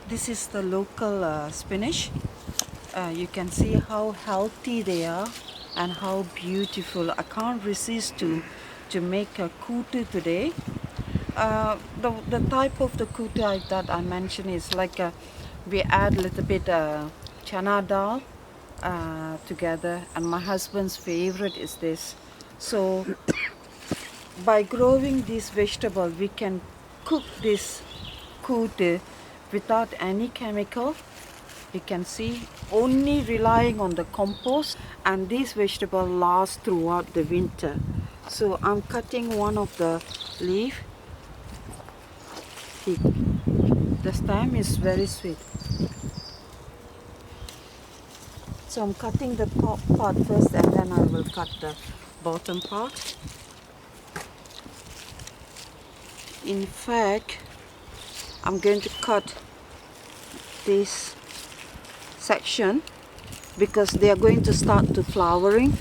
This is the local spinach. You can see how healthy they are and how beautiful. I can't resist to make a kootu today. The type of the kootu that I mentioned is like we add a little bit chana dal together, and my husband's favorite is this. So by growing this vegetable, we can cook this kootu without any chemical. You can see only relying on the compost, and this vegetable lasts throughout the winter. So I'm cutting one of the leaf. The stem is very sweet. So I'm cutting the top part first, and then I will cut the bottom part. In fact, I'm going to cut this section because they are going to start to flowering.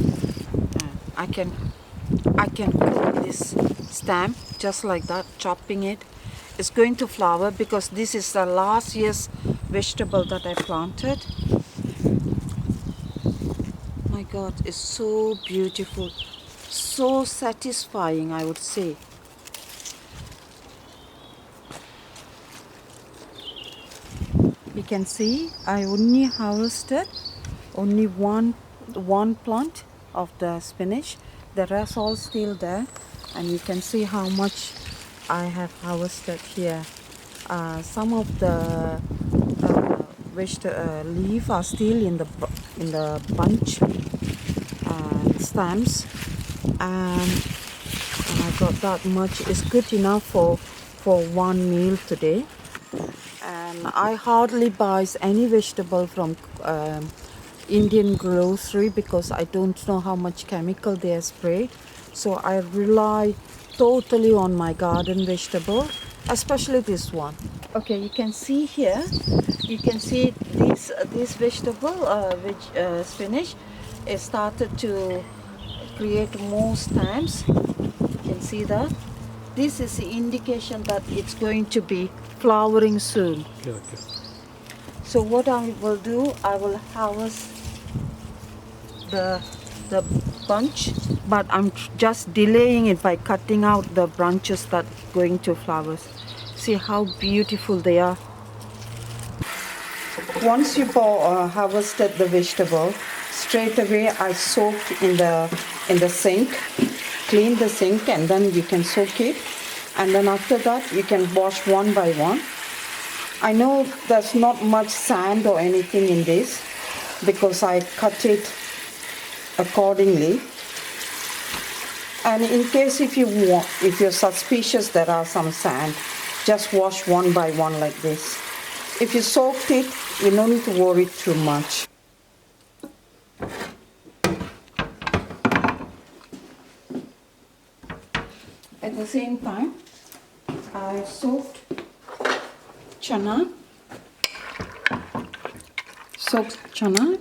I can cook this stem just like that, chopping it. It's going to flower because this is the last year's vegetable that I planted. My God, it's so beautiful, so satisfying, I would say. You can see I only harvested only one plant of the spinach. The rest all still there, and you can see how much I have harvested here. Some of the leaf are still in the bunch stems, and I got that much. It's good enough for one meal today. And I hardly buy any vegetable from Indian grocery because I don't know how much chemical they spray. So I rely totally on my garden vegetable, especially this one. Okay, you can see here. You can see this vegetable, spinach, it started to create more stems. You can see that. This is the indication that it's going to be flowering soon. Okay. So what I will do, I will harvest the bunch, but I'm just delaying it by cutting out the branches that are going to flowers. See how beautiful they are. Once you harvested the vegetable, straight away I soaked in the sink. Clean the sink, and then you can soak it, and then after that you can wash one by one. I know there's not much sand or anything in this because I cut it accordingly. And in case if you're suspicious there are some sand, just wash one by one like this. If you soaked it, you don't need to worry too much. At the same time, I soaked chana,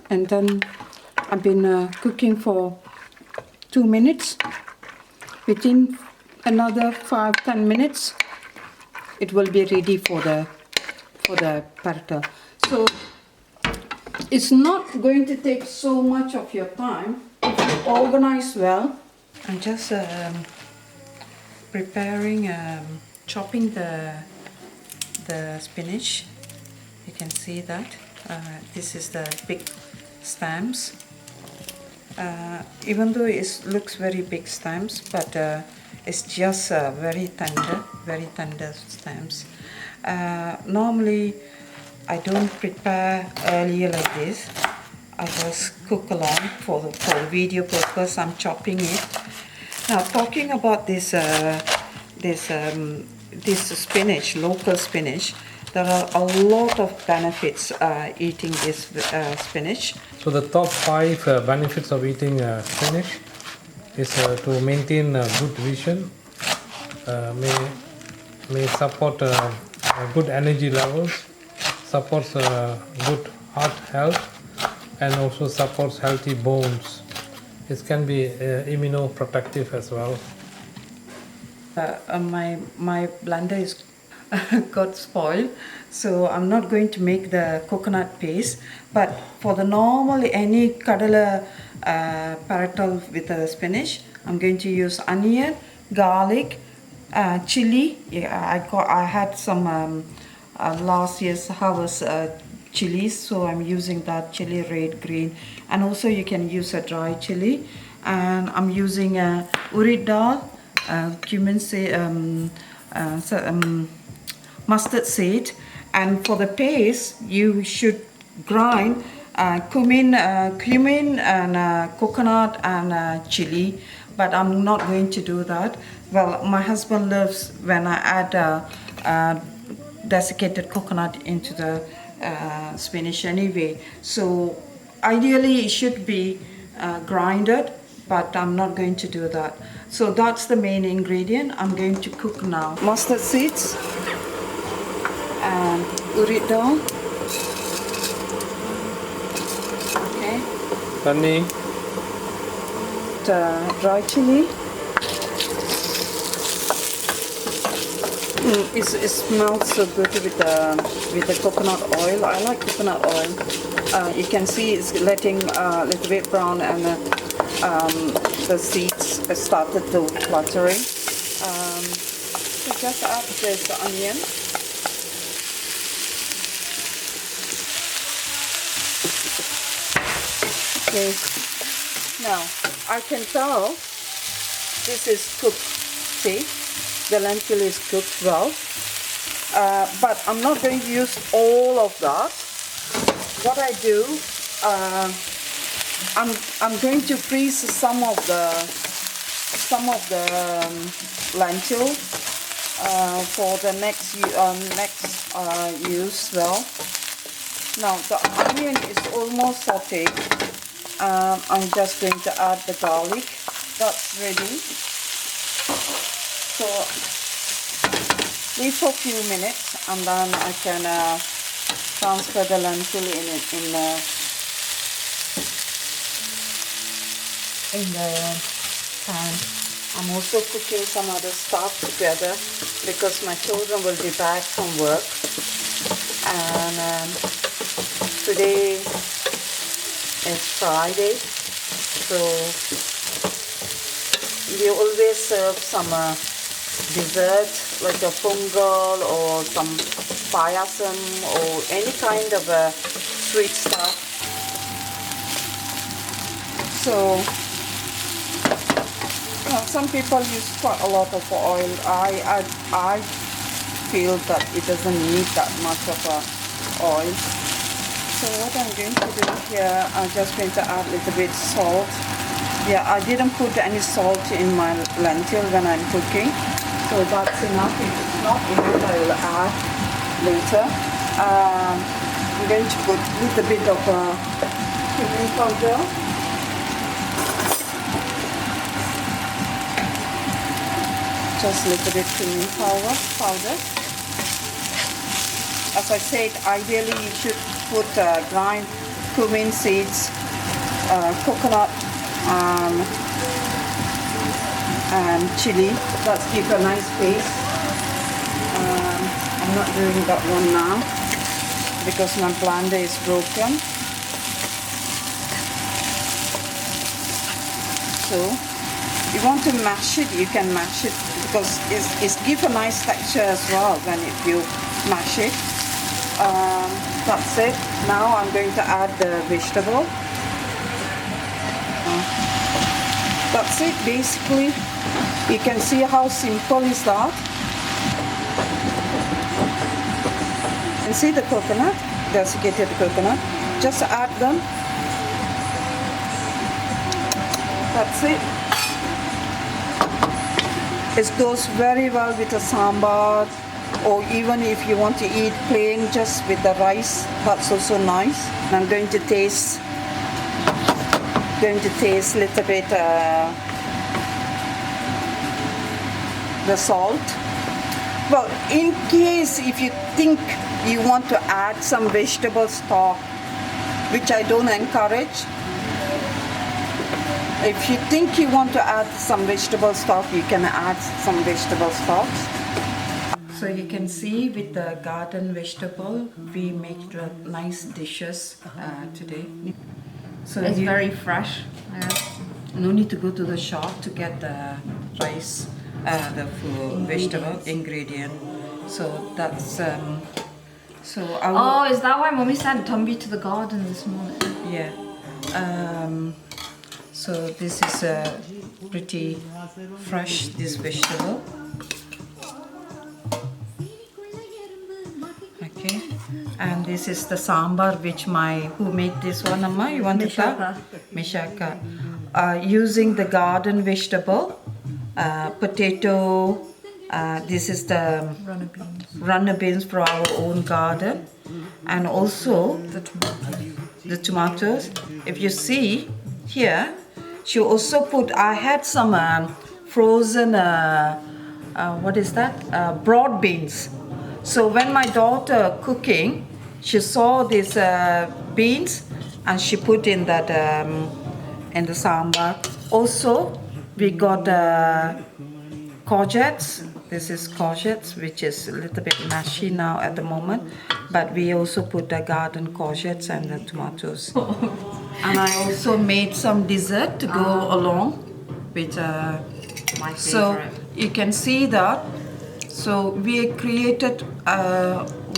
and then I've been cooking for 2 minutes. Within another 5-10 minutes, it will be ready for the paratha. So it's not going to take so much of your time if you organize well. I'm just preparing, chopping the spinach. You can see that this is the big stems. Even though it looks very big stems, but it's just very tender stems. Normally I don't prepare earlier like this. I just cook along for video purpose. I'm chopping it. Now, talking about this spinach, local spinach, there are a lot of benefits eating this spinach. So the top 5 benefits of eating spinach is to maintain good vision, may support good energy levels, supports good heart health, and also supports healthy bones. It can be immunoprotective as well. My blender is got spoiled, so I'm not going to make the coconut paste. But for the normal any kadala paratol with the spinach, I'm going to use onion, garlic, chili. Yeah, I had some last year's harvest chilies, so I'm using that chili, red, green, and also you can use a dry chili. And I'm using urid dal, cumin, mustard seed. And for the paste, you should grind cumin and coconut and chili. But I'm not going to do that. Well, my husband loves when I add desiccated coconut into the spinach anyway. So ideally it should be grinded, but I'm not going to do that. So that's the main ingredient I'm going to cook now. Mustard seeds and urid dal. Okay. Honey. Dry chili. It smells so good with the coconut oil. I like coconut oil. You can see it's letting a little bit brown, and the seeds started to fluttering. So just add this onion. Okay. Now I can tell this is cooked. See? The lentil is cooked well, but I'm not going to use all of that. What I do, I'm going to freeze some of the lentil for the next use. Well, now the onion is almost sautéed. I'm just going to add the garlic. That's ready. So leave for a few minutes, and then I can transfer the lentil in the pan. I'm also cooking some other stuff together because my children will be back from work, and today is Friday, so we always serve some dessert like a pongal or some payasam or any kind of a sweet stuff. So some people use quite a lot of oil. I feel that it doesn't need that much of oil. So what I'm going to do here, I'm just going to add a little bit salt. Yeah, I didn't put any salt in my lentil when I'm cooking, so that's enough. If it's not enough, I will add later. I'm going to put a little bit of cumin powder. Just a little bit cumin powder. As I said, ideally you should put grind cumin seeds, coconut, and chili. Let's give a nice taste. I'm not doing that one now because my blender is broken. So you want to mash it, you can mash it because it's give a nice texture as well when you mash it. That's it. Now I'm going to add the vegetable. That's it basically. You can see how simple is that. And see the coconut, desiccated coconut. Just add them. That's it. It goes very well with a sambar, or even if you want to eat plain just with the rice, that's also nice. And I'm going to taste a little bit the salt. Well, in case if you think you want to add some vegetable stock, which I don't encourage, if you think you want to add some vegetable stock, you can add some vegetable stock. So you can see with the garden vegetable, we make nice dishes today. So It's very fresh. Yeah. no need to go to the shop to get the rice, the food, vegetable ingredient. So that's so I will, Oh, is that why Mommy sent Tumby to the garden this morning? yeah. So this is pretty fresh, this vegetable. Okay, and this is the sambar which who made this one, Amma? You want to try? Mishaka. Using the garden vegetable, potato. This is the runner beans for our own garden, and also the tomatoes. If you see here, she also put. I had some frozen. What is that? Broad beans. So when my daughter cooking, she saw these beans and she put in that in the sambar. Also, we got courgettes. This is courgettes, which is a little bit mushy now at the moment, but we also put the garden courgettes and the tomatoes. And I also made some dessert to go along with. My favorite. So you can see that. So we created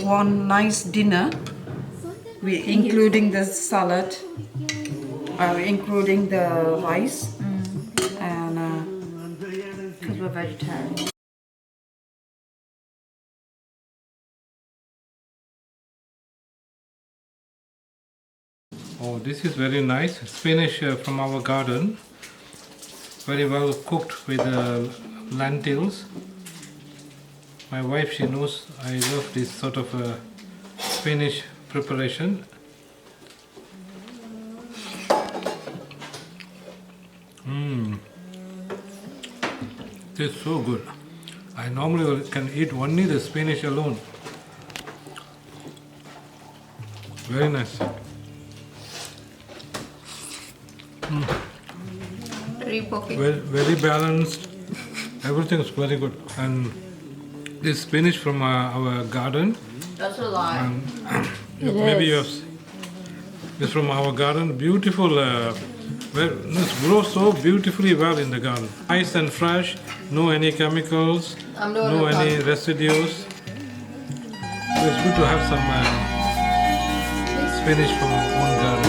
one nice dinner, including the salad, including the rice, and Because we're vegetarian. Oh, this is very nice. Spinach from our garden. Very well cooked with lentils. My wife, she knows I love this sort of spinach preparation. Tastes so good. I normally can eat only the spinach alone. Very nice. Very poky. Very balanced. Everything's very good. And this spinach from our garden. That's a lie. Maybe you have. It's from our garden. Beautiful. It grows so beautifully well in the garden. Nice and fresh. No any chemicals. No any residues. It's good to have some spinach from our own garden.